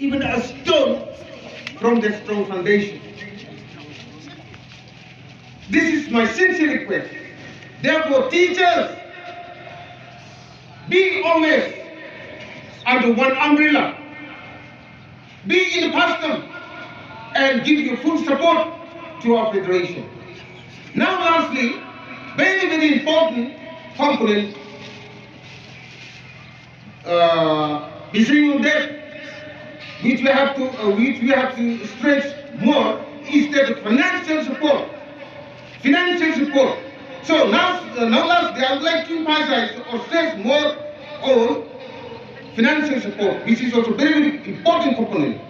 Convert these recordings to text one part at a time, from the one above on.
even a stone from the strong foundation. This is my sincere request. Therefore, teachers, be always under one umbrella. Be in the FASTCOM and give your full support to our federation. Now lastly, very, very important component besides that, which we have to stress more, is the financial support. Financial support. So now lastly, I would like to emphasize or stress more on financial support, which is also very, very important component.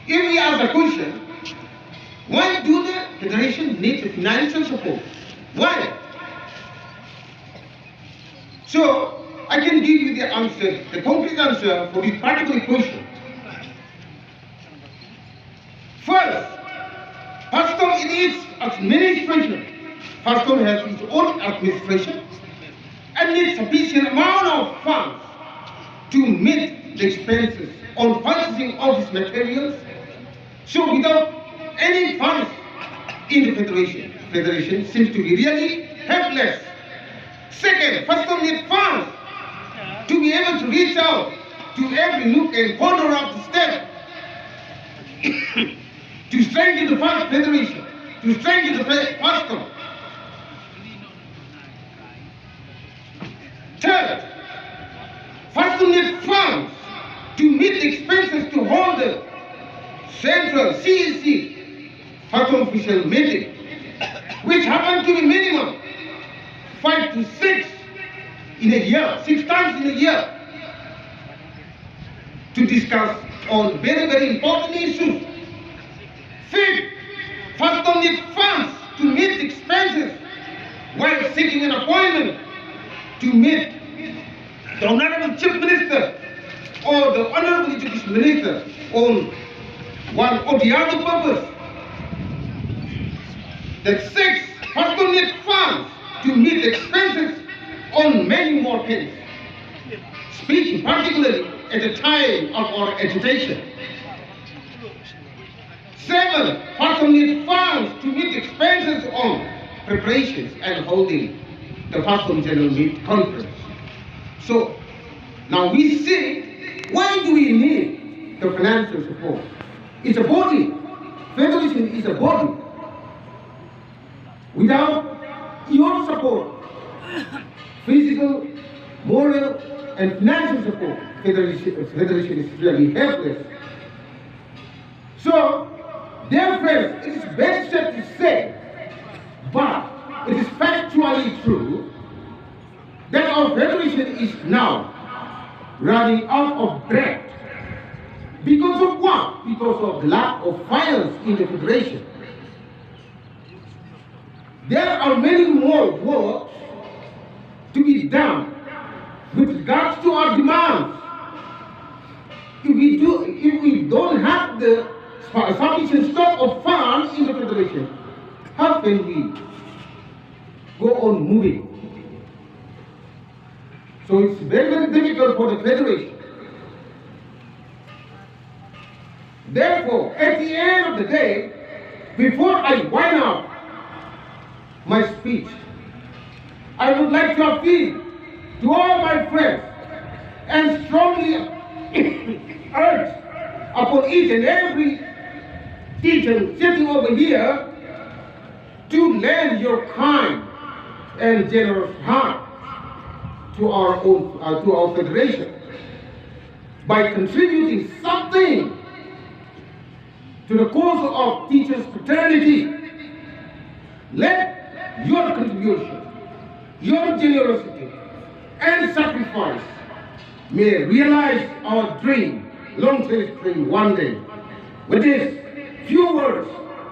If we ask the question, why do the federation need financial support? Why? So I can give you the answer, the concrete answer for this particular question. First, FASTCOM in its administration. FASTCOM has its own administration and needs sufficient amount of funds to meet the expenses on purchasing office materials. So without any funds in the federation seems to be really helpless. Second, FASTCOM needs funds to be able to reach out to every nook and corner of the state to strengthen the federation, to strengthen the FASTCOM. Third, FASTCOM needs funds to meet the expenses to hold the central CEC FASTCOM official meeting, which happen to be minimum 5 to 6 in a year, 6 times in a year, to discuss on very, very important issues. Fifth, FASTCOM needs funds to meet expenses while seeking an appointment to meet the Honorable Chief Minister or the Honorable Education Minister on one or the other purpose. The sixth, FASTCOM needs funds to meet expenses on many more things, speaking particularly at the time of our agitation. Seven, FASTCOM needs funds to meet expenses on preparations and holding the FASTCOM General Meet Conference. So, now we see, why do we need the financial support? It's a body. Federation is a body. Without your support, physical, moral, and financial support, federation is really helpless. So, dear friends, it is very sad to say, but it is factually true that our federation is now running out of breath. Because of what? Because of lack of finance in the federation. There are many more work to be done with regards to our demands. If we don't have the sufficient stock of funds in the federation, how can we go on moving? So it's very, very difficult for the federation. Therefore, at the end of the day, before I wind up my speech, I would like to appeal to all my friends and strongly urge upon each and every teacher sitting over here to lend your kind and generous heart to our federation by contributing something to the cause of teachers' fraternity. Let your contribution, your generosity and sacrifice may realize our dream, long-cherished dream, one day. With these few words,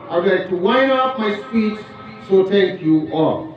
I would like to wind up my speech, so thank you all.